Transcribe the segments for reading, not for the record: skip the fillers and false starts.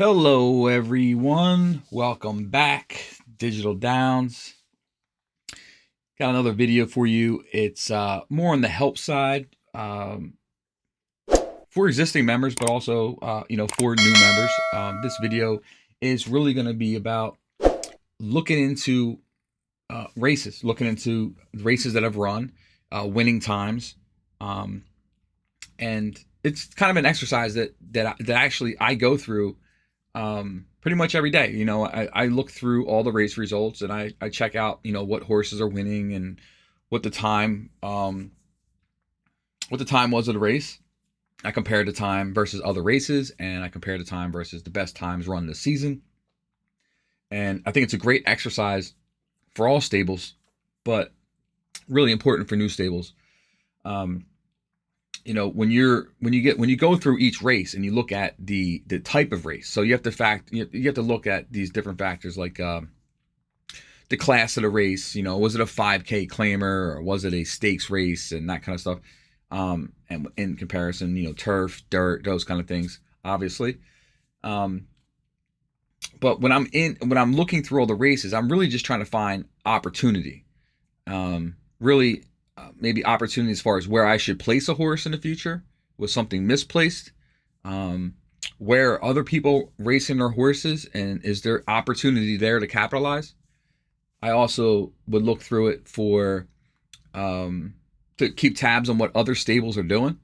Hello, everyone. Welcome back. Digital Downs. Got another video for you. It's more on the help side for existing members, but also for new members. This video is really going to be about looking into races, looking into races that I've run, winning times, and it's kind of an exercise that actually I go through pretty much every day. I look through all the race results and I check out, what horses are winning and what the time was of the race. I compare the time versus other races, and I compare the time versus the best times run this season. And I think it's a great exercise for all stables, but really important for new stables. When you go through each race and you look at the type of race, so you have to look at these different factors like the class of the race. Was it a 5K claimer or was it a stakes race and that kind of stuff. And in comparison, turf, dirt, those kind of things, obviously. But when I'm looking through all the races, I'm really just trying to find opportunity. Maybe opportunity as far as where I should place a horse in the future. Was something misplaced? Where are other people racing their horses, and is there opportunity there to capitalize? I also would look through it for to keep tabs on what other stables are doing,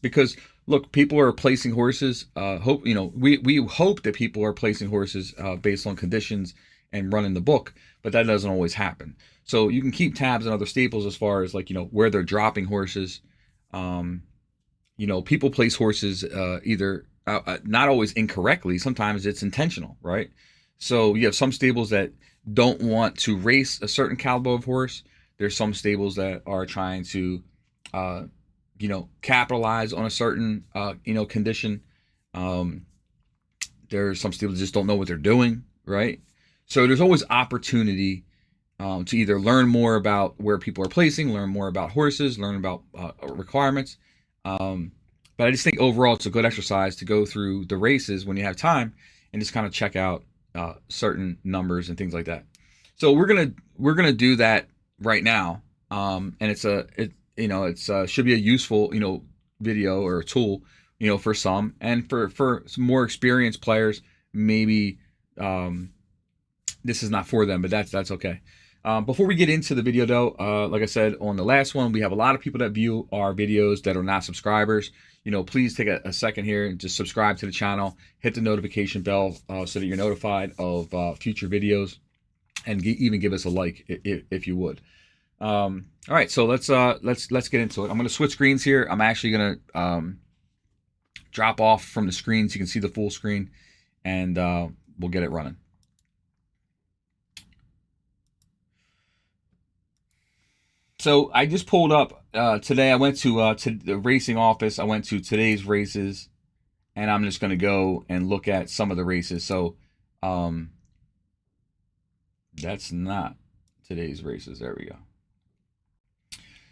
because look, people are placing horses. We hope that people are placing horses based on conditions and running the book, but that doesn't always happen. So you can keep tabs on other staples as far as where they're dropping horses. People place horses either not always incorrectly. Sometimes it's intentional, right? So you have some stables that don't want to race a certain caliber of horse. There's some stables that are trying to, capitalize on a certain, condition. There's some stables that just don't know what they're doing, right? So there's always opportunity to either learn more about where people are placing, learn more about horses, learn about requirements. But I just think overall it's a good exercise to go through the races when you have time and just kind of check out certain numbers and things like that. So we're gonna do that right now, and it should be a useful video or a tool for some, and for some more experienced players maybe this is not for them, but that's okay. Before we get into the video though, like I said on the last one, we have a lot of people that view our videos that are not subscribers. Please take a second here and just subscribe to the channel, hit the notification bell so that you're notified of future videos, and even give us a like if you would. All right, so let's get into it. I'm going to switch screens here. I'm actually going to drop off from the screen so you can see the full screen, and we'll get it running. So I just pulled up today. I went to the racing office. I went to today's races, and I'm just going to go and look at some of the races. So that's not today's races. There we go.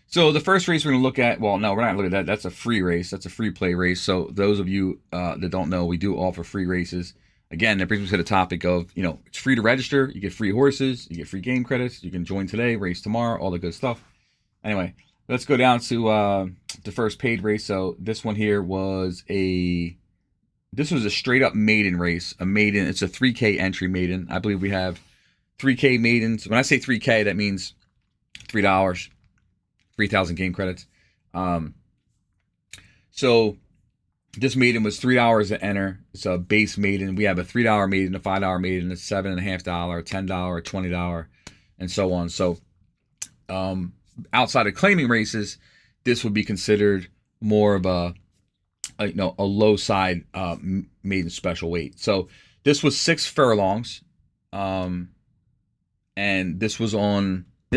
So the first race we're going to look at, well, no, we're not looking at that. That's a free race. That's a free play race. So those of you that don't know, we do offer free races. Again, that brings me to the topic of, it's free to register. You get free horses. You get free game credits. You can join today, race tomorrow, all the good stuff. Anyway, let's go down to the first paid race. So this one here was a straight up maiden race. A maiden. It's a 3K entry maiden. I believe we have 3K maidens. When I say 3K, that means $3, 3,000 game credits. So this maiden was $3 to enter. It's a base maiden. We have a $3 maiden, a $5 maiden, a $7.50, $10, $20, and so on. So outside of claiming races, this would be considered more of a low side maiden special weight. So this was 6 furlongs, and this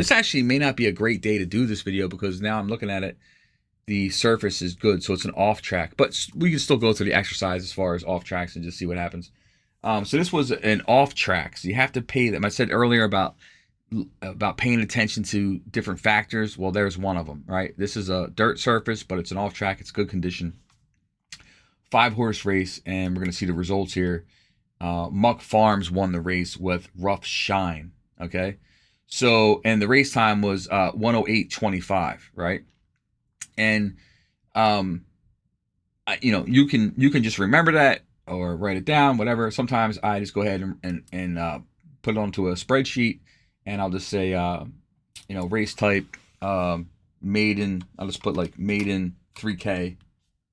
actually may not be a great day to do this video because now I'm looking at it, the surface is good, so it's an off track, but we can still go through the exercise as far as off tracks and just see what happens. So this was an off track, so you have to pay them. I said earlier about paying attention to different factors. Well, there's one of them, right? This is a dirt surface, but it's an off track. It's good condition. 5-horse race, and we're going to see the results here. Muck Farms won the race with Rough Shine. Okay, so and the race time was 1:08:25, right? And you can just remember that or write it down, whatever. Sometimes I just go ahead and put it onto a spreadsheet, and I'll just say race type maiden. I'll just put like maiden 3K,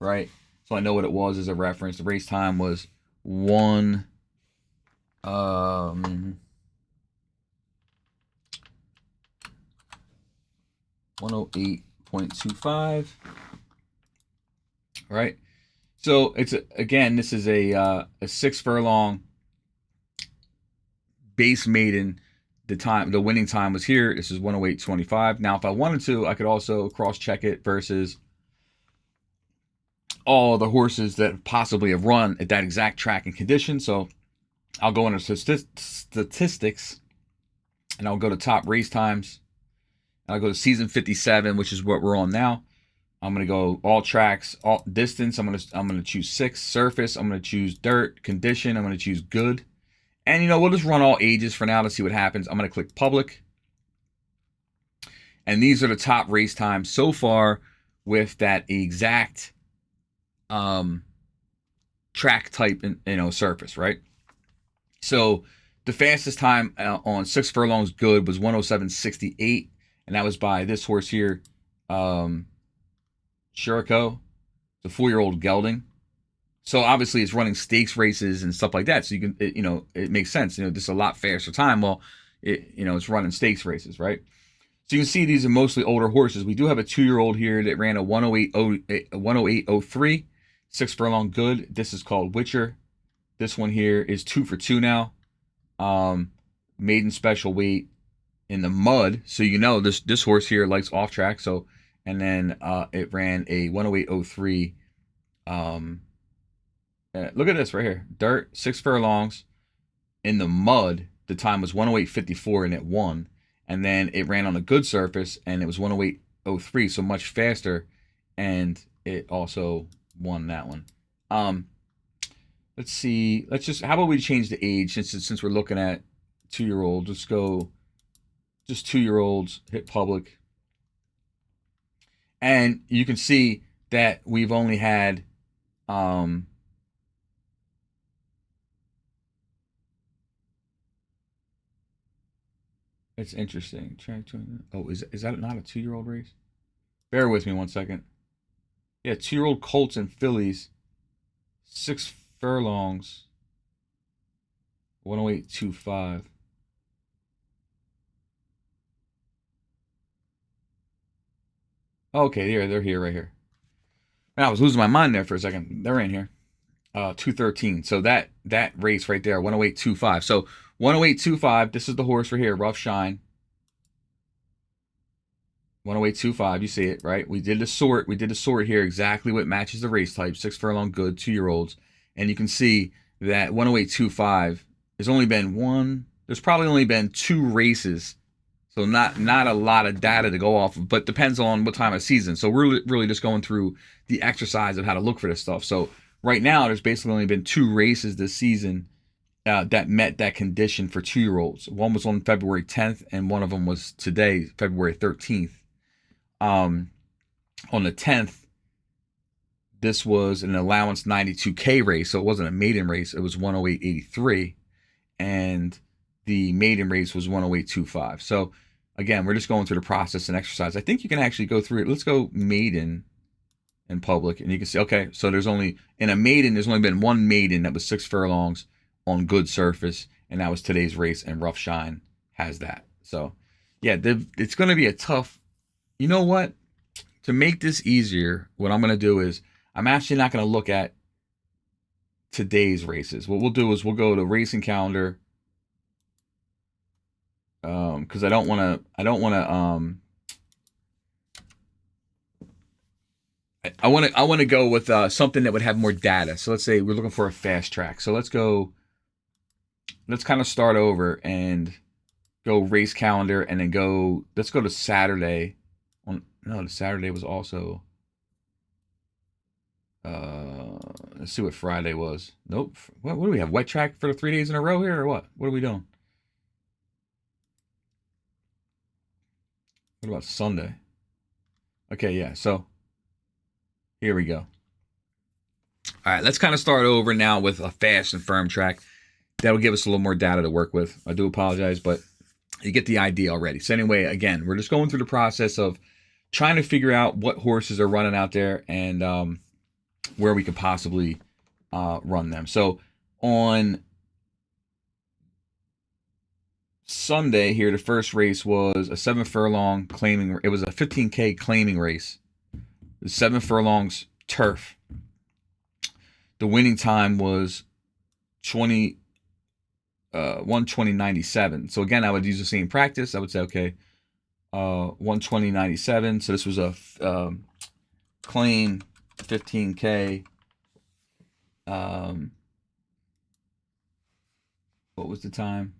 right? So I know what it was as a reference. The race time was 1:08:25, right? So it's again, this is a 6 furlong base maiden. The winning time was here. This is 1:08:25. Now, if I wanted to, I could also cross check it versus all the horses that possibly have run at that exact track and condition. So I'll go into statistics, and I'll go to top race times. And I'll go to season 57, which is what we're on now. I'm gonna go all tracks, all distance. I'm gonna choose 6 surface. I'm gonna choose dirt condition. I'm gonna choose good. And we'll just run all ages for now to see what happens. I'm gonna click public. And these are the top race times so far with that exact track type and surface, right? So the fastest time on 6 furlongs good was 1:07:68, and that was by this horse here, Churchill, the 4-year-old gelding. So obviously it's running stakes races and stuff like that. So you can, it makes sense. This is a lot faster time. Well, it's running stakes races, right? So you can see these are mostly older horses. We do have a 2-year-old here that ran a 1:08:03, 6 furlong good. This is called Witcher. This one here is 2 for 2 now. Maiden special weight in the mud. So this horse here likes off track. So and then it ran a 1:08:03. Look at this right here. Dirt, 6 furlongs in the mud. The time was 1:08:54 and it won. And then it ran on a good surface and it was 1:08:03, so much faster, and it also won that one. Let's see. How about we change the age since we're looking at 2-year-olds. Let's go just 2-year-olds, hit public. And you can see that we've only had it's interesting. Oh, is that not a 2-year-old race? Bear with me 1 second. Yeah, 2-year-old colts and fillies, 6 furlongs, 1:08:25. Okay, they're here, right here. Man, I was losing my mind there for a second. They're in here. 2:13. So that race right there, 1:08:25. So 1:08:25. This is the horse right here, Rough Shine. 1:08:25. You see it, right? We did the sort. We did the sort here, exactly what matches the race type. 6 furlong good, 2-year-olds, and you can see that 1:08:25. There's only been one. There's probably only been 2 races. So not a lot of data to go off of, but depends on what time of season. So we're really just going through the exercise of how to look for this stuff. So right now, there's basically only been 2 races this season that met that condition for 2-year-olds. One was on February 10th, and one of them was today, February 13th. On the 10th, this was an allowance 92K race, so it wasn't a maiden race. It was 1:08:83, and the maiden race was 1:08:25. So again, we're just going through the process and exercise. I think you can actually go through it. Let's go maiden in public, and you can see, okay, so there's only been one maiden that was 6 furlongs on good surface, and that was today's race, and Rough Shine has that. So yeah, it's going to be a tough. You know what? To make this easier, what I'm going to do is I'm actually not going to look at today's races. What we'll do is we'll go to racing calendar, because I don't want to go with something that would have more data. So let's say we're looking for a fast track. So let's kind of start over and go race calendar, and then let's go to Saturday. No, the Saturday was also Let's see what Friday was. Nope. What do we have? Wet track for the 3 days in a row here, or what? What are we doing? What about Sunday? Okay, yeah. So here we go. All right, let's kind of start over now with a fast and firm track. That'll give us a little more data to work with. I do apologize, but you get the idea already. So anyway, again, we're just going through the process of trying to figure out what horses are running out there and where we could possibly run them. So on Sunday here, the first race was a 7 furlong claiming. It was a 15K claiming race. The 7 furlongs turf. The winning time was 1:20.97. So again, I would use the same practice. I would say, okay, 1:20.97. So this was a claim 15K. What was the time?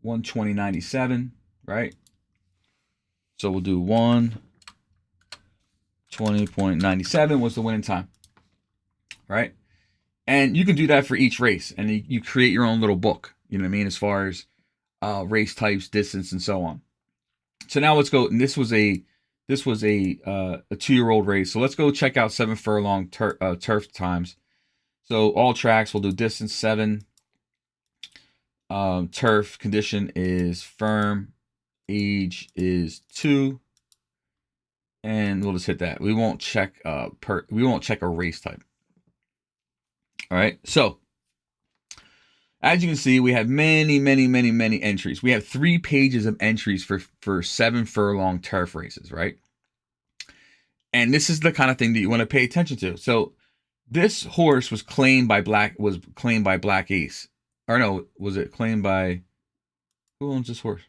1:20.97, right? So we'll do 1:20.97 was the winning time, right? And you can do that for each race, and you create your own little book. You know what I mean, as far as race types, distance, and so on. So now let's go. And this was a 2-year-old race. So let's go check out 7 furlong turf times. So all tracks will do distance 7. Turf condition is firm. Age is 2. And we'll just hit that. We won't check a race type. All right. So as you can see, we have many entries. We have 3 pages of entries for 7 furlong turf races, right? And this is the kind of thing that you want to pay attention to. So this horse was claimed by Black Ace. Or no, was it claimed by, who owns this horse?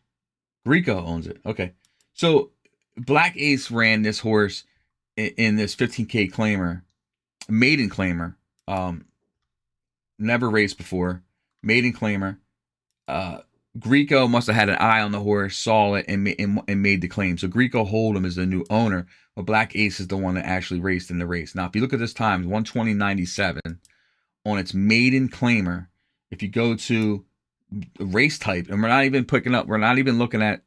Rico owns it. Okay. So Black Ace ran this horse in this 15K claimer, maiden claimer. Never raced before. Maiden claimer. Greco must have had an eye on the horse, saw it, and made the claim. So Greco Hold'em is the new owner, but Black Ace is the one that actually raced in the race. Now, if you look at this time, 1:20.97 on its maiden claimer. If you go to race type, and we're not even looking at,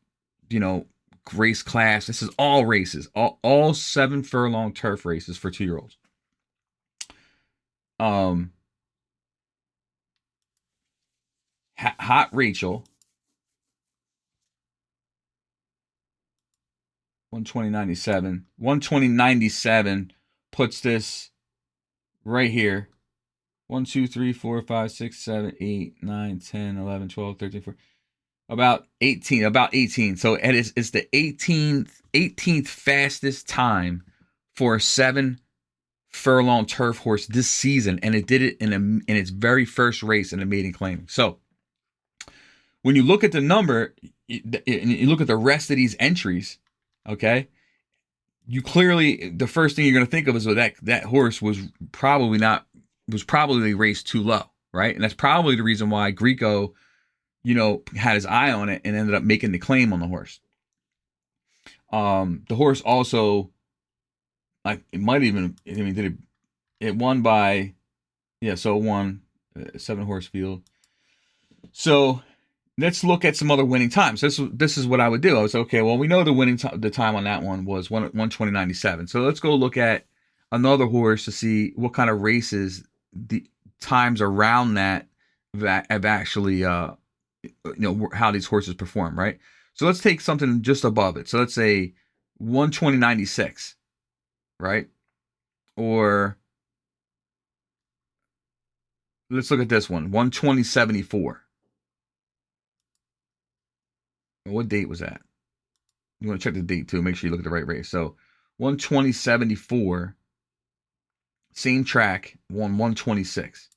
race class. This is all races, all 7 furlong turf races for 2-year-olds. Hot Rachel, 1:20.97. 1:20.97 puts this right here. 1, 2, 3, 4, 5, 6, 7, 8, 9, 10, 11, 12, 13, 14. About 18. So it's the 18th fastest time for a 7 furlong turf horse this season, and it did it in its very first race in the maiden claiming. So when you look at the number, and you look at the rest of these entries, okay, you clearly, the first thing you're going to think of is that horse was probably raced too low, right? And that's probably the reason why Greco, had his eye on it and ended up making the claim on the horse. The horse also, it won by, so it won 7 horse field. So let's look at some other winning times. This is what I would do. I was okay. Well, we know the time on that one was 1:20.97. So let's go look at another horse to see what kind of races the times around that have actually, how these horses perform, right? So let's take something just above it. So let's say 1:20.96, right? Or let's look at this one, 1:20.74. What date was that? You want to check the date too. Make sure you look at the right race. So 1:20.74, same track, won 1:26.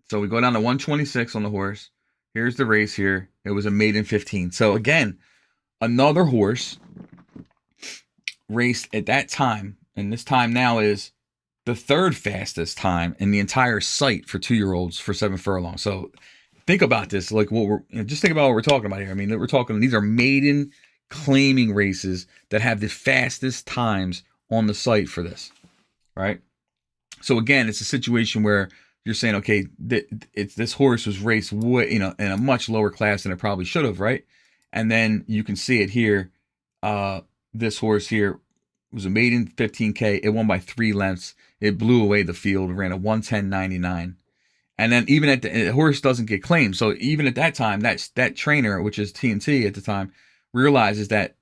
So we go down to 1:26 on the horse. Here's the race here. It was a maiden 15. So again, another horse raced at that time, and this time now is the 3rd fastest time in the entire site for 2-year-olds for 7 furlongs. So think about this, like just think about what we're talking about here. I mean, we're talking, these are maiden claiming races that have the fastest times on the site for this, right? So again, it's a situation where you're saying, okay, this horse was raced way, in a much lower class than it probably should have, right? And then you can see it here. This horse here was a maiden 15K. It won by 3 lengths. It blew away the field. Ran a 110.99. And then even at the horse doesn't get claimed. So even at that time, that trainer, which is TNT at the time, realizes that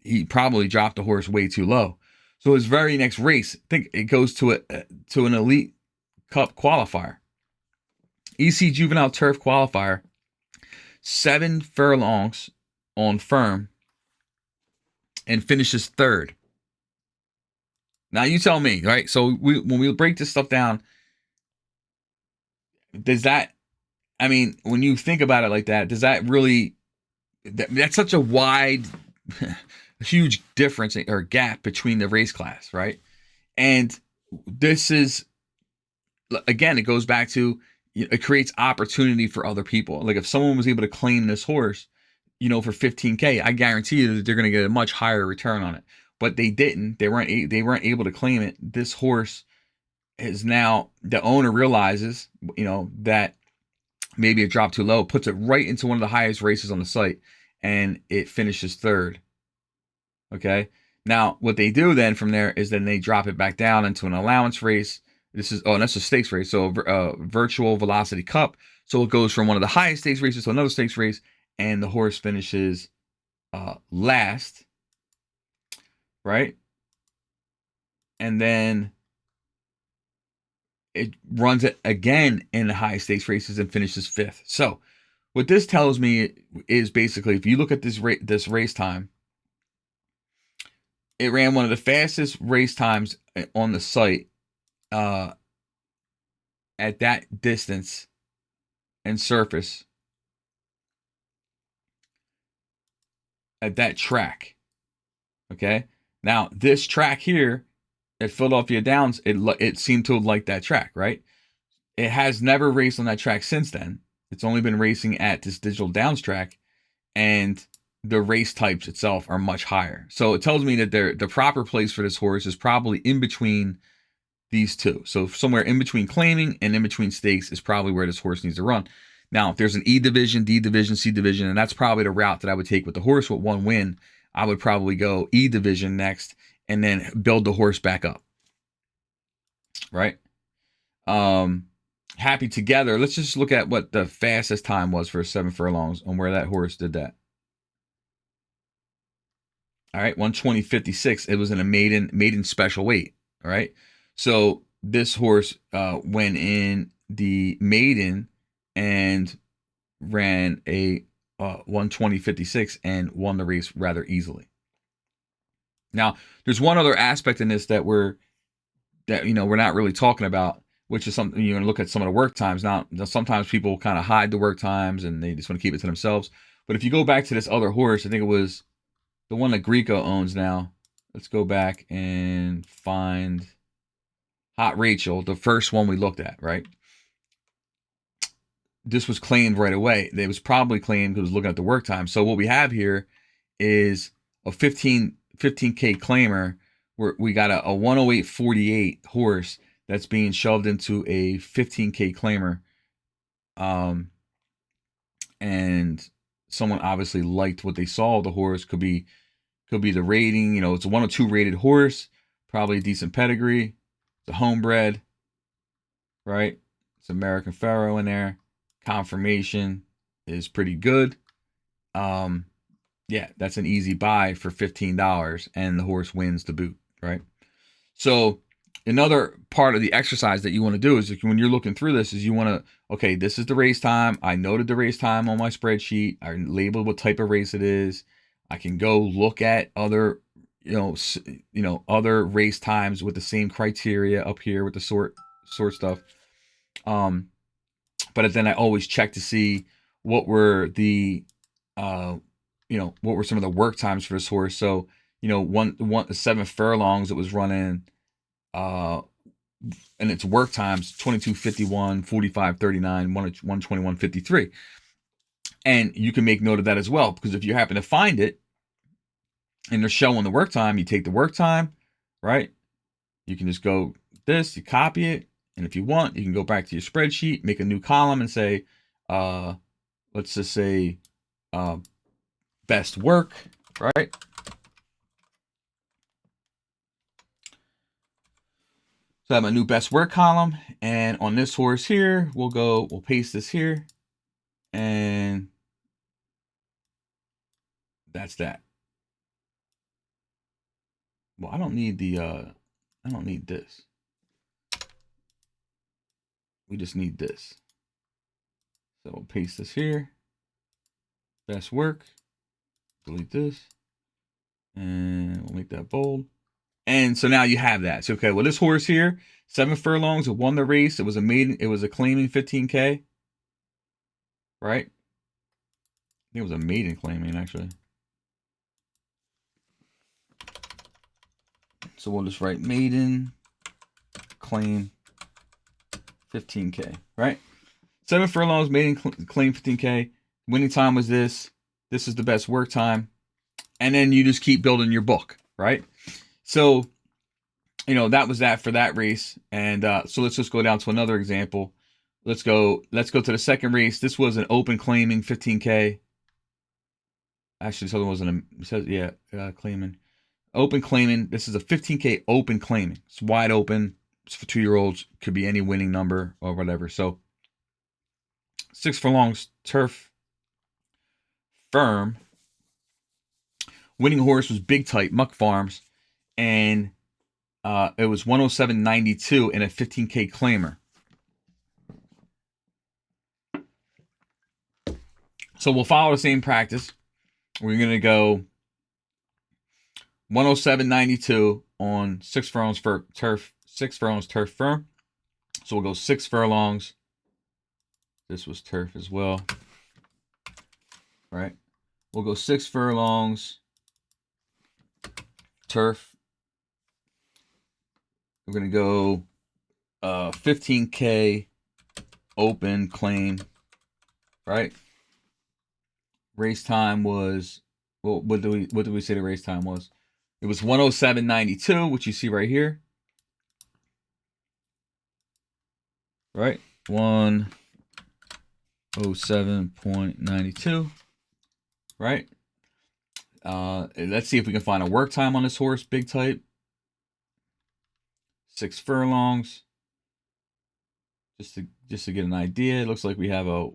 he probably dropped the horse way too low. So his very next race, I think it goes to an Elite Cup qualifier, EC Juvenile Turf qualifier, 7 furlongs on firm, and finishes 3rd. Now you tell me, right? So when we break this stuff down, does that, I mean, when you think about it like that, does that really, that's such a wide, huge difference or gap between the race class, right? And this is, again, it goes back to, it creates opportunity for other people. Like if someone was able to claim this horse, for 15K, I guarantee you that they're going to get a much higher return on it. But they didn't. They weren't able to claim it. This horse is now, the owner realizes, that maybe it dropped too low, puts it right into one of the highest races on the site, and it finishes 3rd. Okay. Now, what they do then from there is then they drop it back down into an allowance race. That's a stakes race. So virtual velocity cup. So it goes from one of the highest stakes races to another stakes race, and the horse finishes last, right? And then it runs it again in the high stakes races and finishes 5th. So what this tells me is basically, if you look at this race time, it ran one of the fastest race times on the site at that distance and surface at that track. Okay. Now this track here at Philadelphia Downs, it seemed to like that track, right? It has never raced on that track since then. It's only been racing at this Digital Downs track, and the race types itself are much higher. So it tells me that the proper place for this horse is probably in between these two. So somewhere in between claiming and in between stakes is probably where this horse needs to run. Now, if there's an E division, D division, C division, and that's probably the route that I would take with the horse with 1 win, I would probably go E division next and then build the horse back up. Right? Happy Together. Let's just look at what the fastest time was for 7 furlongs and where that horse did that. All right, 120.56. It was in a maiden special weight. All right. So this horse went in the maiden and ran a 120.56 and won the race rather easily. Now, there's one other aspect in this that we're not really talking about, which is something, look at some of the work times. Now sometimes people kind of hide the work times and they just want to keep it to themselves. But if you go back to this other horse, I think it was the one that Greco owns now. Let's go back and find Hot Rachel, the first one we looked at, right? This was claimed right away. It was probably claimed because it was looking at the work time. So what we have here is a 15K claimer where we got a 108.48 horse that's being shoved into a 15K claimer. And someone obviously liked what they saw of the horse. Could be the rating. It's a 102 rated horse, probably a decent pedigree. It's a homebred, right? It's American Pharoah in there. Conformation is pretty good. Yeah, that's an easy buy for $15, and the horse wins to boot, right? So another part of the exercise that you want to do is when you're looking through this is you want to, okay, this is the race time. I noted the race time on my spreadsheet. I labeled what type of race it is. I can go look at other, other race times with the same criteria up here with the sort stuff. But then I always check to see what were the, what were some of the work times for this horse. So, 7 furlongs it was running, and its work times 22:51, 45:39, 121:53. And you can make note of that as well, because if you happen to find it, and they're showing the work time, you take the work time, right? You can just go this, you copy it, and if you want, you can go back to your spreadsheet, make a new column, and say, let's just say, best work, right? So I have a new best work column, and on this horse here, we'll paste this here, and that's that. Well, I don't need this. We just need this. So we'll paste this here. Best work. Delete this. And we'll make that bold. And so now you have that. So, okay, well, this horse here, 7 furlongs, it won the race. It was a maiden, it was a claiming 15K. Right? I think it was a maiden claiming, actually. So we'll just write maiden claim 15K, right? 7 furlongs, maiden claim 15K. Winning time was this. This is the best work time. And then you just keep building your book, right? So, you know, that was that for that race. And so let's just go down to another example. Let's go to the second race. This was an open claiming 15K. Actually, this other one wasn't it says, yeah, claiming. Open claiming. This is a 15K open claiming. It's wide open. It's for 2-year-olds. Could be any winning number or whatever. So 6 furlongs turf firm. Winning horse was Big Type Muck Farms, and it was 107.92 in a 15K claimer. So we'll follow the same practice. We're gonna go 107.92 on 6 furlongs for turf. 6 furlongs turf firm. So we'll go 6 furlongs. This was turf as well. Right. We'll go 6 furlongs. Turf. We're going to go 15K open claim, right? Race time was, well, what did we say the race time was? It was 107.92, which you see right here. Right? 107.92. Right? Let's see if we can find a work time on this horse, Big Type. 6 furlongs. Just to get an idea. It looks like we have I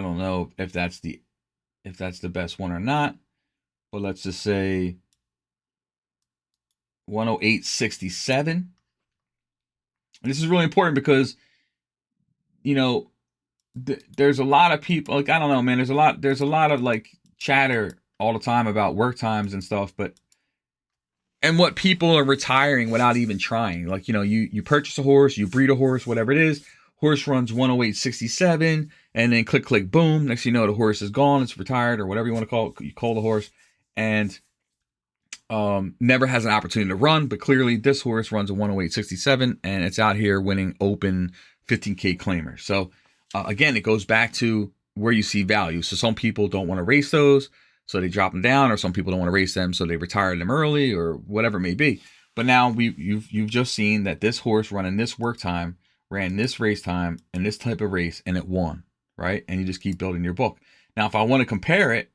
don't know if that's the best one or not. But let's just say 108.67. And this is really important because, you know, there's a lot of people, like, I don't know, man, there's a lot of like chatter all the time about work times and stuff, and what people are retiring without even trying. Like, you know, you purchase a horse, you breed a horse, whatever it is, horse runs 108.67, and then click, boom, next thing you know, the horse is gone, it's retired, or whatever you want to call it, you call the horse, and never has an opportunity to run. But clearly this horse runs a 108.67, and it's out here winning open 15K claimer. So again, it goes back to where you see value. So some people don't want to race those, so they drop them down, or some people don't want to race them, so they retire them early, or whatever it may be. But now you've just seen that this horse running this work time ran this race time and this type of race, and it won, right? And you just keep building your book. Now, if I want to compare it,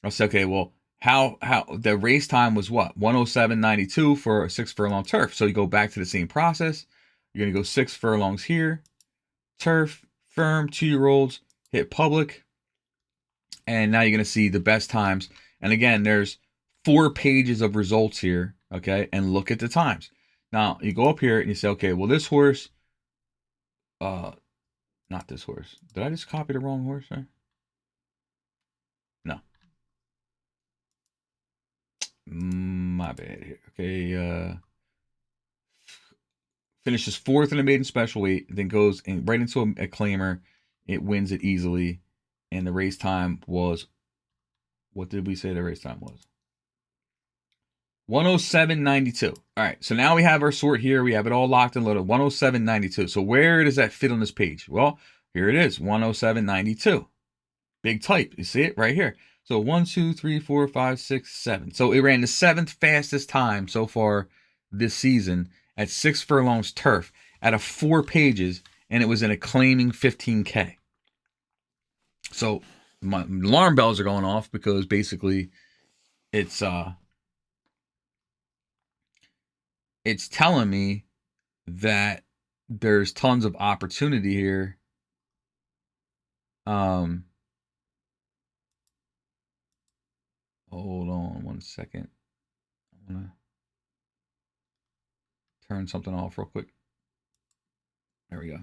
I'll say, okay, well, how the race time was what? 107.92 for a 6 furlong turf. So you go back to the same process. You're gonna go 6 furlongs here, turf, firm, 2-year-olds, hit public. And now you're going to see the best times. And again, there's 4 pages of results here, okay? And look at the times. Now, you go up here and you say, okay, well, this horse, not this horse. Did I just copy the wrong horse there? No. My bad here. Okay, finishes 4th in the maiden special weight, then goes right into a claimer. It wins it easily. And the race time was, what did we say the race time was? 107.92. All right, so now we have our sort here. We have it all locked and loaded. 107.92. So where does that fit on this page? Well, here it is, 107.92. Big Type. You see it right here. So 1, 2, 3, 4, 5, 6, 7. So it ran the 7th fastest time so far this season at 6 furlongs turf out of 4 pages, and it was in a claiming 15K. So my alarm bells are going off because basically it's telling me that there's tons of opportunity here. Hold on one second. I'm gonna turn something off real quick. There we go.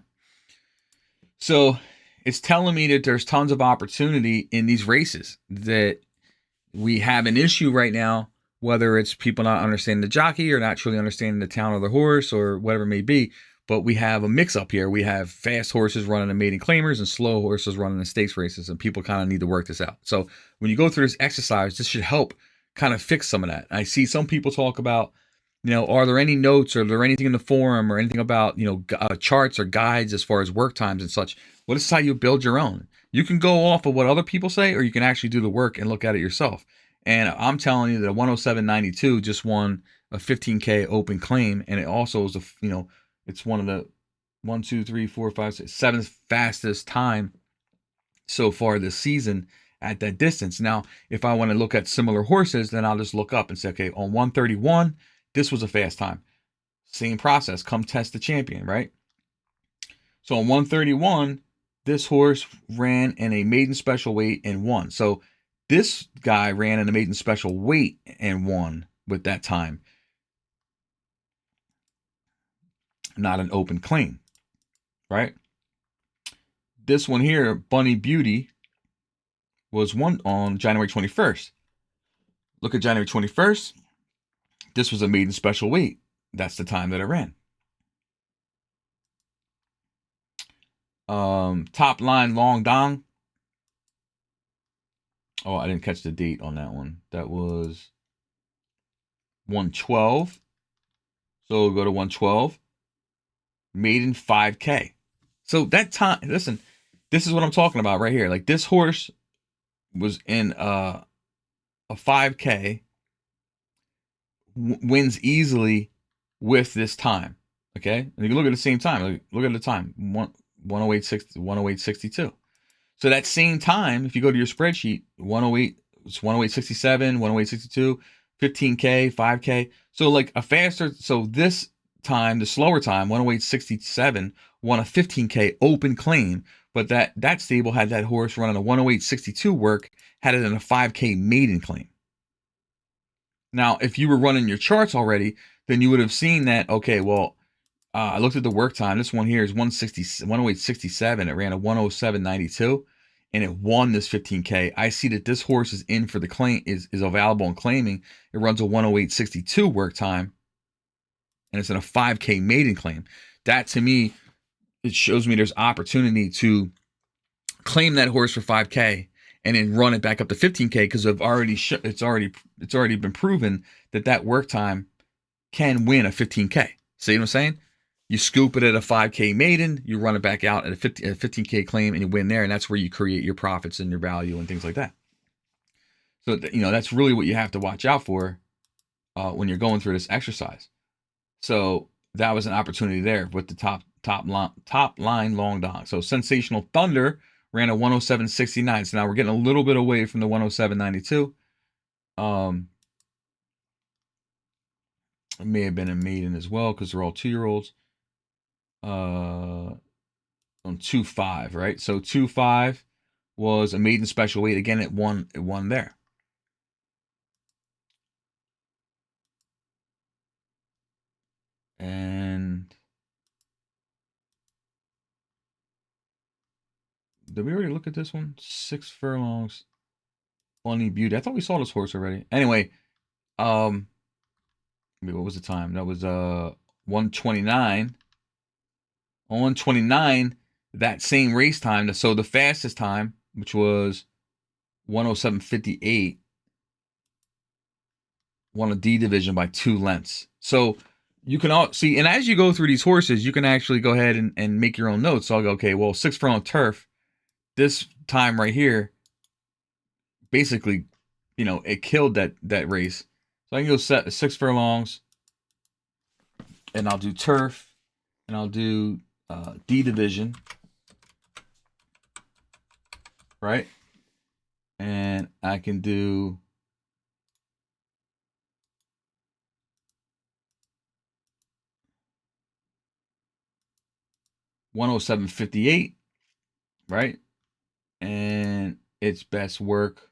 So it's telling me that there's tons of opportunity in these races, that we have an issue right now, whether it's people not understanding the jockey or not truly understanding the talent of the horse or whatever it may be. But we have a mix up here. We have fast horses running the maiden claimers and slow horses running the stakes races, and people kind of need to work this out. So when you go through this exercise, this should help kind of fix some of that. I see some people talk about, are there any notes or are there anything in the forum or anything about, charts or guides as far as work times and such? Well, this is how you build your own. You can go off of what other people say, or you can actually do the work and look at it yourself. And I'm telling you that a 107.92 just won a 15K open claim, and it also is it's one of the 1, 2, 3, 4, 5, 6, 7th fastest time so far this season at that distance. Now, if I want to look at similar horses, then I'll just look up and say, okay, on 131, this was a fast time. Same process. Come test the champion, right? So on 131, this horse ran in a maiden special weight and won. So this guy ran in a maiden special weight and won with that time. Not an open claim, right? This one here, Bunny Beauty, was won on January 21st. Look at January 21st. This was a maiden special weight. That's the time that it ran. Top line Long Dong. Oh, I didn't catch the date on that one. That was 112. So we'll go to 112. Maiden 5K. So that time, listen, this is what I'm talking about right here. Like, this horse was in a 5K, wins easily with this time. Okay, and you can look at the same time. Look at the time, 108.62. So that same time, if you go to your spreadsheet, 108, it's 108.67, 108.62, 15K, 5K. So like a faster. So this time, the slower time, 108.67, won a 15K open claim, but that stable had that horse running a 108.62 work, had it in a 5K maiden claim. Now, if you were running your charts already, then you would have seen that, okay, well, I looked at the work time. This one here is 108.67. It ran a 107.92, and it won this 15K. I see that this horse is in for the claim, is available in claiming. It runs a 108.62 work time, and it's in a 5K maiden claim. That, to me, it shows me there's opportunity to claim that horse for 5K and then run it back up to 15K, because it's already been proven that work time can win a 15K. See what I'm saying? You scoop it at a 5K maiden, you run it back out at a 15K claim, and you win there, and that's where you create your profits and your value and things like that. So that's really what you have to watch out for when you're going through this exercise. So that was an opportunity there with the top line Long Dong. So Sensational Thunder ran a 107.69. So now we're getting a little bit away from the 107.92. It may have been a maiden as well, because they're all 2-year-olds. On 2.5, right? So 2.5 was a maiden special weight. Again, it won there. And did we already look at this one? 6 furlongs. Bunny Beauty. I thought we saw this horse already. Anyway, what was the time? That was 129. On 129, that same race time, so the fastest time, which was 107.58, won a D division by 2 lengths. So you can all see, and as you go through these horses, you can actually go ahead and make your own notes. So I'll go, okay, well, 6 furlong turf, this time right here basically, it killed that race. So I can go set 6 furlongs, and I'll do turf, and I'll do D division, right? And I can do 107.58, right? And its best work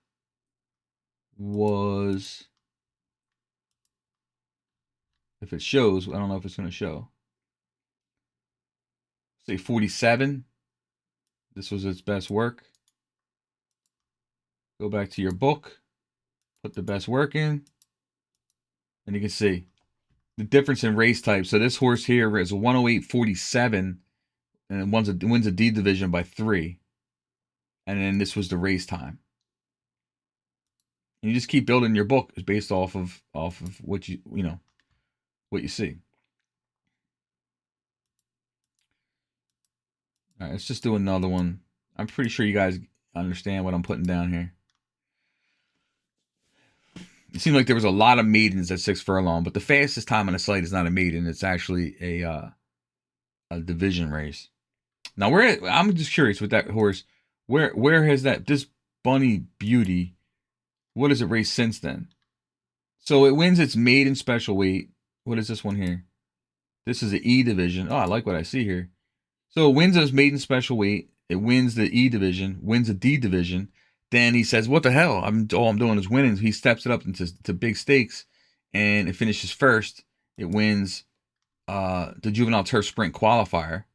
was, if it shows, I don't know if it's going to show, say 47. This was its best work. Go back to your book, put the best work in, and you can see the difference in race type. So this horse here is a 108.47, and it wins a D division by 3. And then this was the race time. And you just keep building your book based off of what what you see. All right, let's just do another one. I'm pretty sure you guys understand what I'm putting down here. It seemed like there was a lot of maidens at 6 furlong, but the fastest time on the slate is not a maiden. It's actually a division race. Now, I'm just curious with that horse, where has this Bunny Beauty, what has it raced since then? So it wins its maiden special weight. What is this one here? This is the E division. Oh, I like what I see here. So it wins its maiden special weight. It wins the E division, wins the D division. Then he says, what the hell? All I'm doing is winning. He steps it up into big stakes, and it finishes first. It wins the Juvenile Turf Sprint qualifier.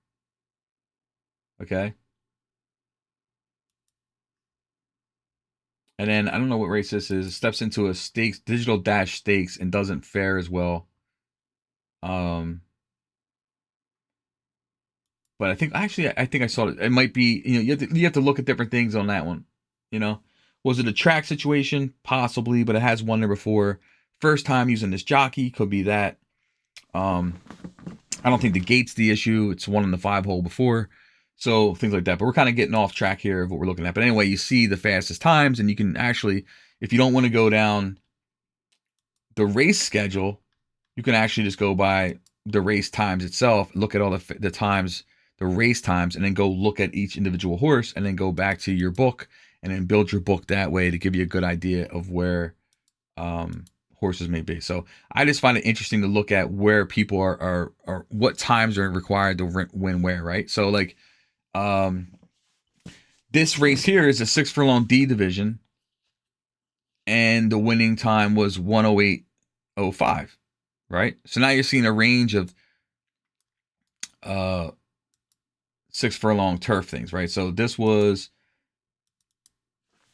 Okay. And then, I don't know what race this is. It steps into a stakes, digital dash stakes, and doesn't fare as well. But I think I saw it. It might be, you have to look at different things on that one. Was it a track situation? Possibly, but it has won there before. First time using this jockey, could be that. I don't think the gate's the issue. It's won in the 5 hole before. So things like that. But we're kind of getting off track here of what we're looking at. But anyway, you see the fastest times, and you can actually, if you don't want to go down the race schedule, you can actually just go by the race times itself, look at all the times, the race times, and then go look at each individual horse, and then go back to your book, and then build your book that way to give you a good idea of where horses may be. So I just find it interesting to look at where people are what times are required to win where, right? So like this race here is a 6 furlong D division, and the winning time was 108.05, right? So now you're seeing a range of 6 furlong turf things, right? So this was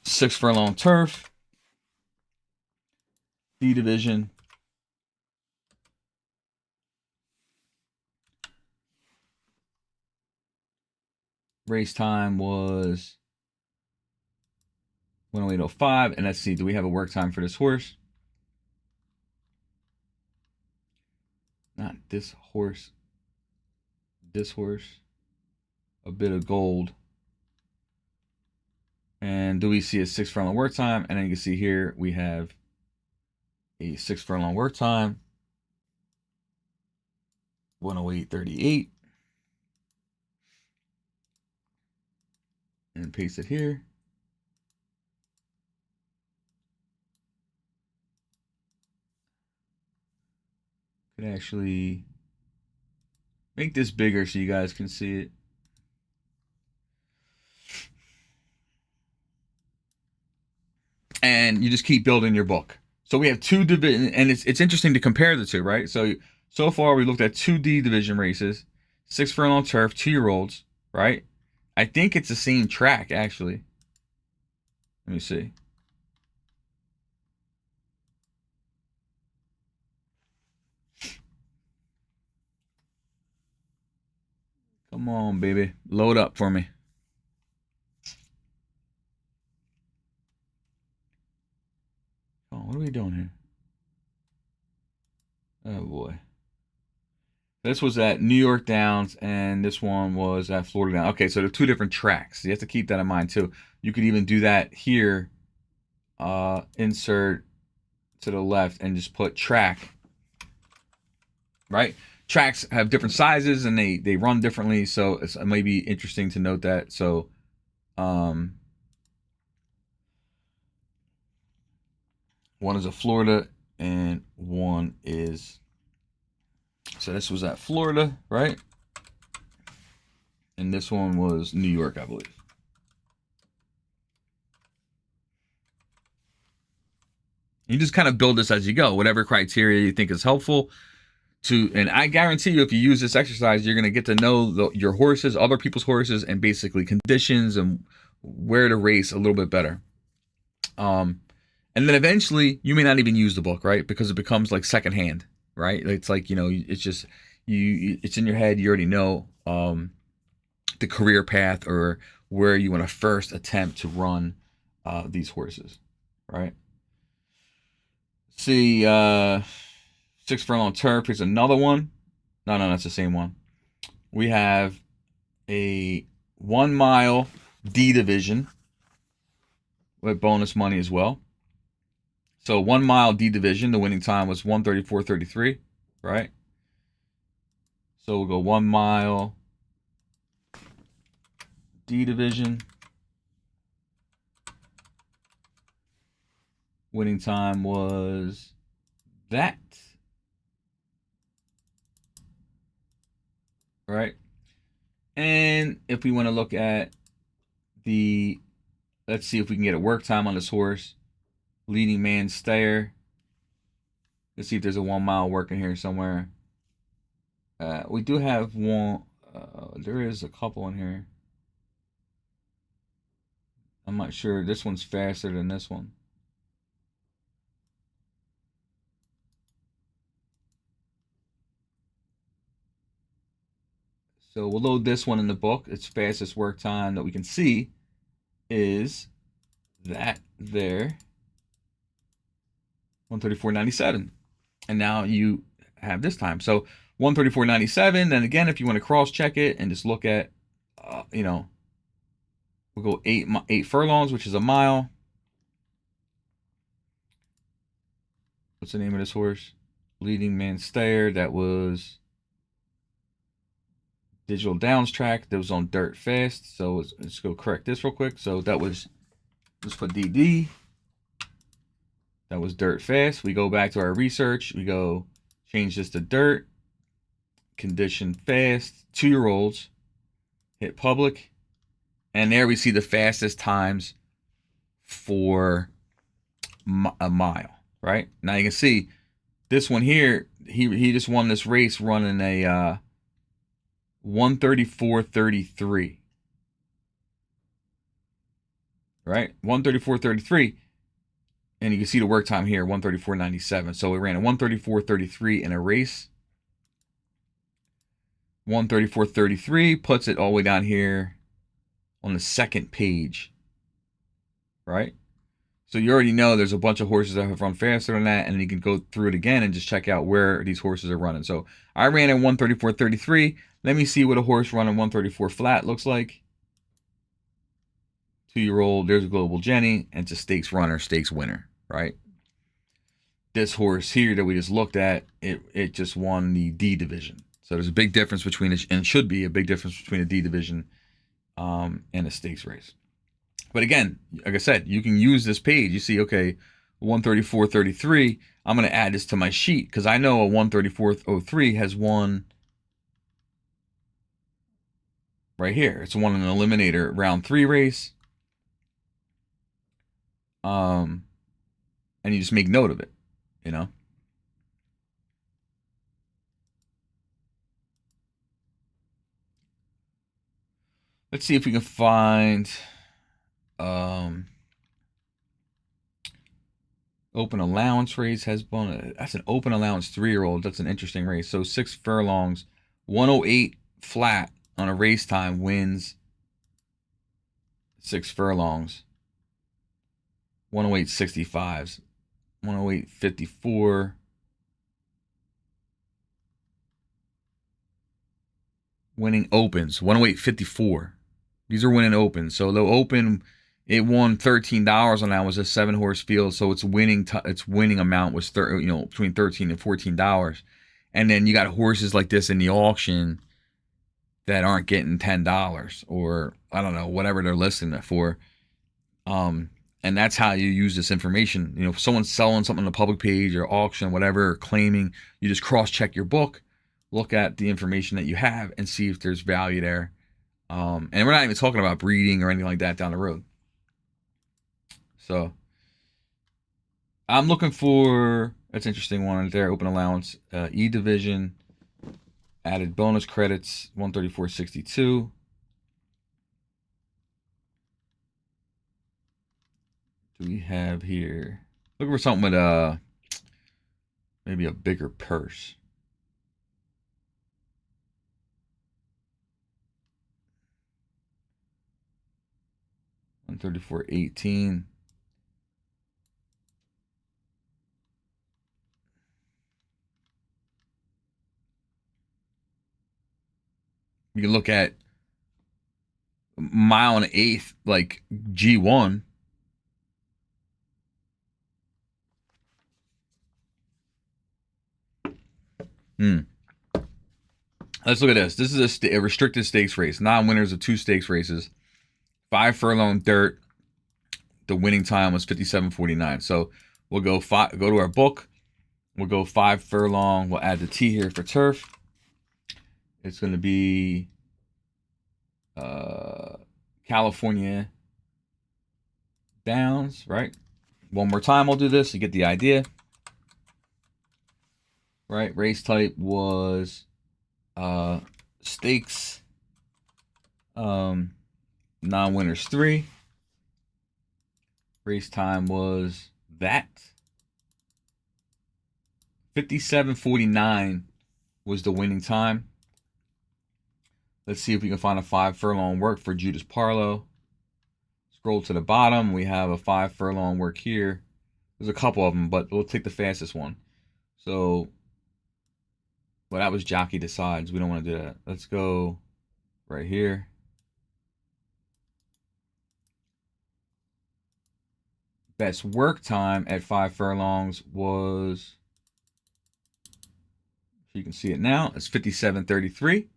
6 furlong turf, D division. Race time was 108.05. And let's see, do we have a work time for this horse? Not this horse. This horse. A bit of gold. And do we see a 6 furlong work time? And then you can see here we have a 6 furlong work time. 108.38. And paste it here. Could actually make this bigger so you guys can see it. And you just keep building your book. So we have 2 division, and it's interesting to compare the two, right? So far we looked at 2 D division races, 6 furlong turf, 2-year-olds, right? I think it's the same track actually. Let me see. Come on, baby. Load up for me. Oh, what are we doing here? Oh, boy. This was at New York Downs, and this one was at Florida Downs. Okay, so they're 2 different tracks. You have to keep that in mind, too. You could even do that here insert to the left and just put track, right? Tracks have different sizes and they run differently, so it may be interesting to note that. So one is a Florida and one is, so this was at Florida, right? And this one was New York, I believe. You just kind of build this as you go, whatever criteria you think is helpful to, and I guarantee you, if you use this exercise, you're going to get to know your horses, other people's horses, and basically conditions and where to race a little bit better. And then eventually you may not even use the book, right? Because it becomes like secondhand, right? It's like, it's just, it's in your head. You already know, the career path or where you want to first attempt to run, these horses, right? See, 6 furlong turf. Here's another one. No, that's the same one. We have a 1 mile D division with bonus money as well. So 1 mile D division, the winning time was 1:34:33, right? So we'll go 1 mile D division. Winning time was that. Right? And if we want to look at let's see if we can get a work time on this horse. Leading man stayer. Let's see if there's a 1 mile working here somewhere. We do have one. There is a couple in here. I'm not sure. This one's faster than this one. So we'll load this one in the book. Its fastest work time that we can see is that there. 1:34:97. And now you have this time. So 1:34:97. Then again, if you want to cross check it and just look at, we'll go 8 furlongs, which is a mile. What's the name of this horse? Leading man stayer. That was Digital Downs track. That was on dirt fast. So let's go correct this real quick. So that was, let's put DD. That was dirt fast. We go back to our research. We go change this to dirt. Condition fast. 2-year-olds. Hit public. And there we see the fastest times for a mile. Right? Now you can see this one here. He just won this race running a 1:34:33. Right? 1:34:33. And you can see the work time here, 1:34:97. So we ran a 1:34:33 in a race. 1:34:33 puts it all the way down here on the second page. Right? So you already know there's a bunch of horses that have run faster than that, and you can go through it again and just check out where these horses are running. So I ran in 1:34:33. Let me see what a horse running 1:34 flat looks like. 2-year-old, there's a Global Jenny, and it's a stakes runner, stakes winner, right? This horse here that we just looked at, it just won the D division. So there's a big difference between it, and should be a big difference between a D division and a stakes race. But again, like I said, you can use this page. You see, okay, 1:34:33. I'm going to add this to my sheet because I know a 1:34:03 has won right here. It's won an eliminator round 3 race. And you just make note of it, Let's see if we can find open allowance race has won. That's an open allowance 3-year-old. That's an interesting race. So 6 furlongs, 1:08 flat on a race time wins 6 furlongs. 1:08:65s, 1:08:54. Winning opens, 1:08:54. These are winning opens. So they'll open It won $13 on that. It was a 7-horse field, so its winning amount was between $13 and $14. And then you got horses like this in the auction that aren't getting $10, or I don't know, whatever they're listing it for. And that's how you use this information. If someone's selling something on the public page or auction, whatever, or claiming, you just cross-check your book, look at the information that you have, and see if there's value there. And we're not even talking about breeding or anything like that down the road. So I'm looking for, that's an interesting one there, open allowance, E division, added bonus credits, 134.62. Do we have here? Looking for something with maybe a bigger purse. $134.18. You can look at mile and an eighth, like G1. Let's look at this. This is a restricted stakes race. Non-winners of 2 stakes races. 5 furlong dirt. The winning time was 57.49. So we'll go to our book. We'll go 5 furlong. We'll add the T here for turf. It's going to be California Downs, right? One more time we'll do this. You get the idea. Right? Race type was stakes, non-winners 3. Race time was that. 57.49 was the winning time. Let's see if we can find a 5 furlong work for Judas Parlow. Scroll to the bottom. We have a 5 furlong work here. There's a couple of them, but we'll take the fastest one. So, well, that was Jockey Decides. We don't want to do that. Let's go right here. Best work time at 5 furlongs was, you can see it now, it's 57.33.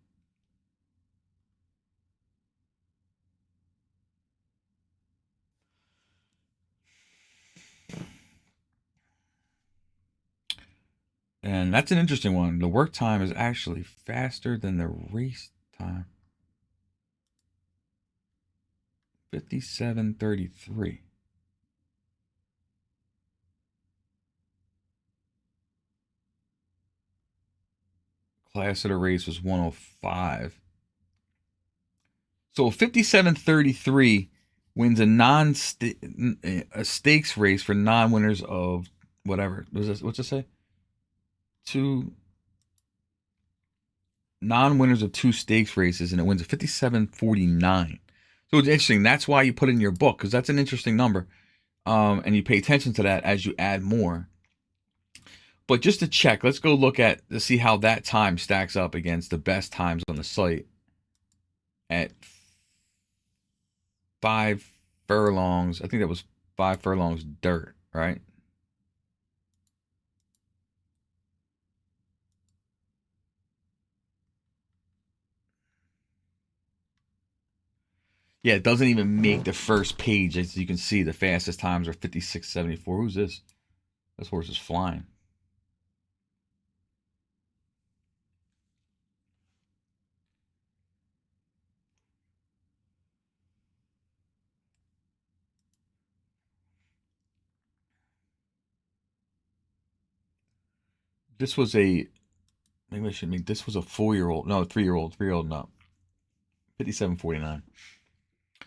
And that's an interesting one. The work time is actually faster than the race time. 57.33. Class of the race was 105. So 57.33 wins a stakes race for non-winners of whatever. What's it say? 2 non-winners of 2 stakes races, and it wins a 57.49. So it's interesting. That's why you put it in your book, because that's an interesting number. And you pay attention to that as you add more. But just to check, let's go look to see how that time stacks up against the best times on the site at 5 furlongs. I think that was 5 furlongs dirt, right? Yeah, it doesn't even make the first page. As you can see, the fastest times are 56.74. Who's this? This horse is flying. This was maybe I should make, this was a 4-year-old. No, 3-year-old. 3-year-old, no. 57.49.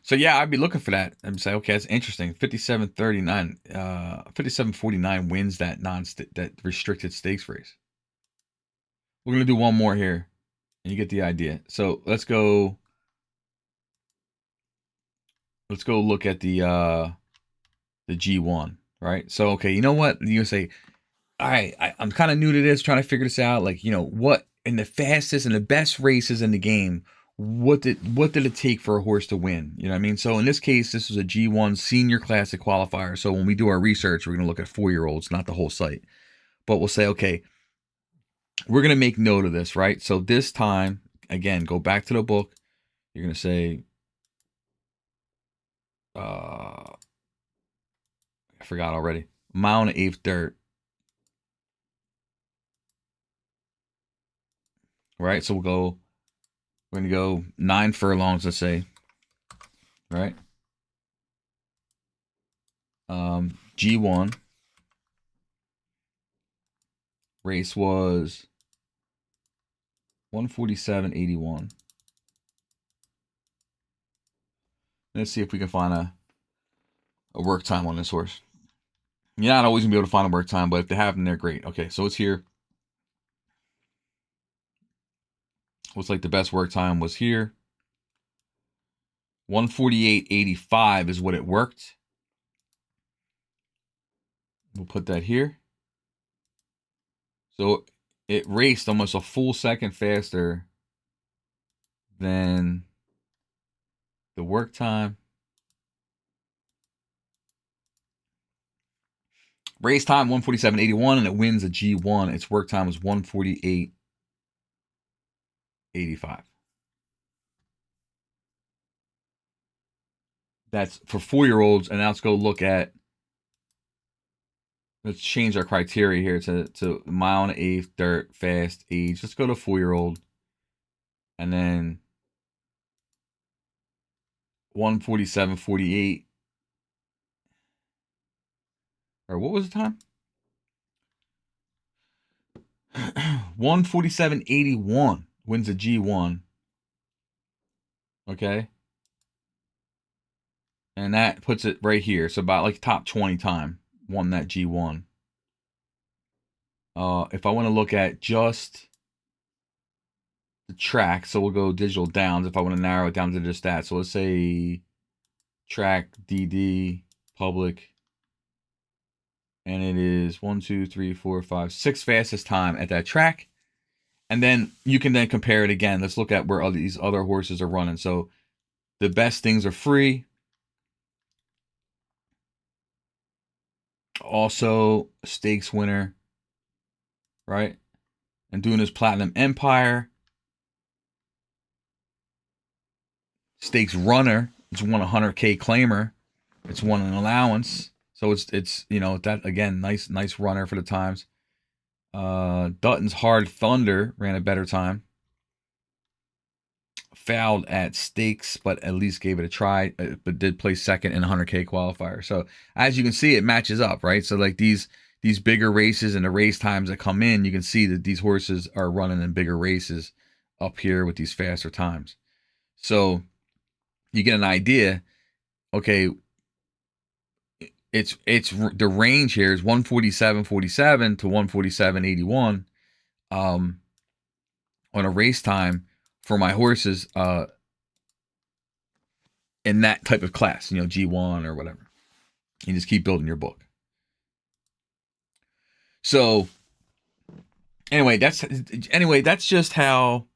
So yeah, I'd be looking for that and say, okay, that's interesting. 57.39, 57.49 wins that that restricted stakes race. We're gonna do one more here, and you get the idea. So let's go look at the G1, right? So okay, you know what? You say, all right, I'm kind of new to this, trying to figure this out. Like, what in the fastest and the best races in the game, what did it take for a horse to win? You know what I mean? So in this case, this was a G1 senior classic qualifier. So when we do our research, we're going to look at 4-year-olds, not the whole site. But we'll say, okay, we're going to make note of this, right? So this time, again, go back to the book. You're going to say, I forgot already. Mile and 1/8 dirt. Right? So we're going to go 9 furlongs, let's say. Right? G1. Race was 147.81. Let's see if we can find a work time on this horse. You're not always going to be able to find a work time, but if they have them, they're great. Okay, so it's here. Looks like the best work time was here. 148.85 is what it worked. We'll put that here. So it raced almost a full second faster than the work time. Race time 147.81, and it wins a G1. Its work time was 148.85. That's for 4-year-olds. And now let's go look at. Let's change our criteria here to mile and 1/8 dirt fast age. Let's go to 4-year-old, and then 147.48. Or what was the time? 147.81 wins a G1. Okay. And that puts it right here. So about like top 20 time won that G1. If I want to look at just the track, so we'll go digital downs if I want to narrow it down to just that. So let's say track DD public. And it is 1, 2, 3, 4, 5, 6 fastest time at that track. And then you can then compare it again. Let's look at where all these other horses are running. So the best things are free. Also, stakes winner, right? And doing his Platinum Empire. Stakes runner. It's won a 100K claimer. It's won an allowance. So it's you know, that again, nice runner for the times. Dutton's Hard Thunder ran a better time. Fouled at stakes, but at least gave it a try, but did place second in a 100K qualifier. So as you can see, it matches up, right? So like these bigger races and the race times that come in, you can see that these horses are running in bigger races up here with these faster times. So you get an idea. Okay, it's the range here is 147.47 to 147.81 on a race time for my horses in that type of class, you know, G1 or whatever. You just keep building your book. So anyway, that's just how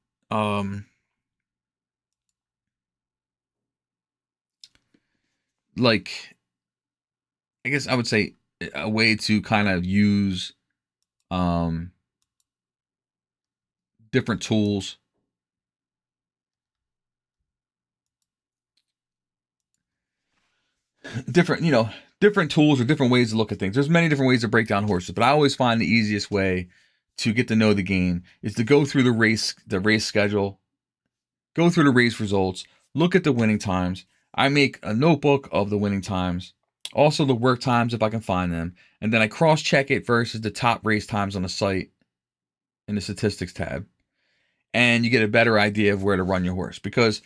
like I guess I would say a way to kind of use different tools. Different tools or different ways to look at things. There's many different ways to break down horses, but I always find the easiest way to get to know the game is to go through the race schedule, go through the race results, look at the winning times. I make a notebook of the winning times, also the work times if I can find them, and then I cross-check it versus the top race times on the site in the statistics tab, and you get a better idea of where to run your horse. Because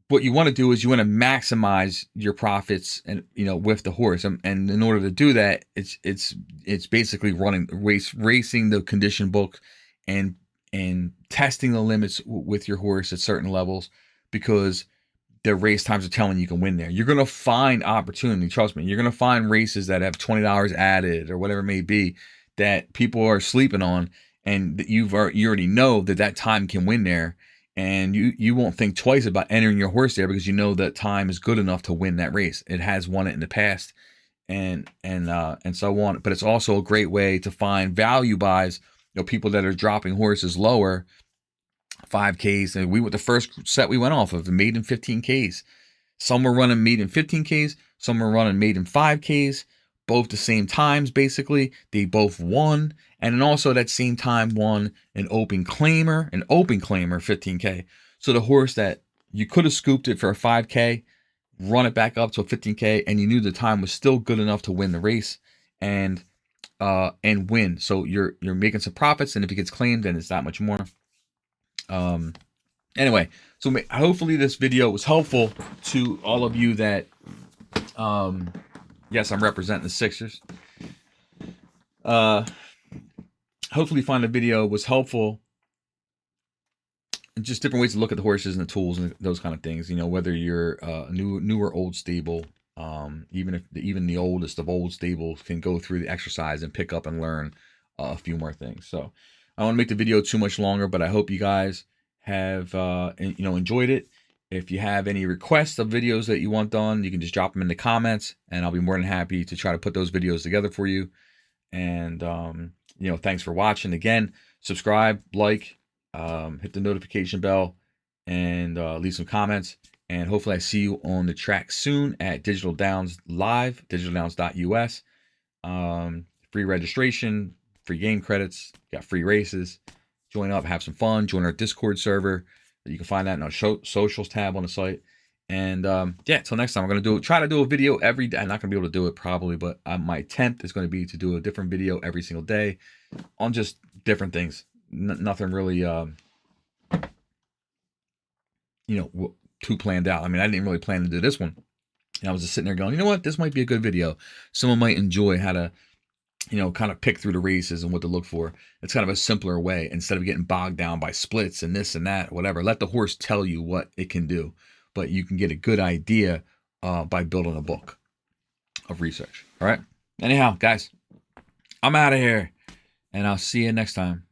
what you want to do is you want to maximize your profits and with the horse, and in order to do that, it's basically racing the condition book and testing the limits with your horse at certain levels, because the race times are telling you can win there. You're going to find opportunity, trust me. You're going to find races that have $20 added or whatever it may be that people are sleeping on, and that you already know that time can win there. and you won't think twice about entering your horse there because you know that time is good enough to win that race. It has won it in the past, and so on. But it's also a great way to find value buys. People that are dropping horses lower, 5Ks. And the first set we went off of the maiden 15Ks. Some were running maiden 15Ks, some were running maiden 5Ks, both the same times basically. They both won, and then also that same time won an open claimer 15K. So the horse that you could have scooped it for a 5K, run it back up to a 15K, and you knew the time was still good enough to win the race and win. So you're making some profits, and if it gets claimed, then it's that much more. Anyway, so hopefully this video was helpful to all of you that, yes, I'm representing the Sixers. Hopefully find the video was helpful. Just different ways to look at the horses and the tools and those kind of things. Whether you're new or old stable, even the oldest of old stables can go through the exercise and pick up and learn a few more things. So I don't want to make the video too much longer, but I hope you guys have enjoyed it. If you have any requests of videos that you want done, you can just drop them in the comments, and I'll be more than happy to try to put those videos together for you. And thanks for watching. Again, subscribe, like, hit the notification bell, and leave some comments. And hopefully I see you on the track soon at Digital Downs Live, digitaldowns.us. Free registration, free game credits, got free races. Join up, have some fun, join our Discord server. You can find that in our socials tab on the site. And yeah, till next time, I'm going to try to do a video every day. I'm not going to be able to do it probably, but my attempt is going to be to do a different video every single day on just different things. Nothing really, too planned out. I mean, I didn't really plan to do this one. And I was just sitting there going, you know what, this might be a good video. Someone might enjoy how to, kind of pick through the races and what to look for. It's kind of a simpler way instead of getting bogged down by splits and this and that, whatever. Let the horse tell you what it can do, but you can get a good idea by building a book of research. All right. Anyhow, guys, I'm out of here, and I'll see you next time.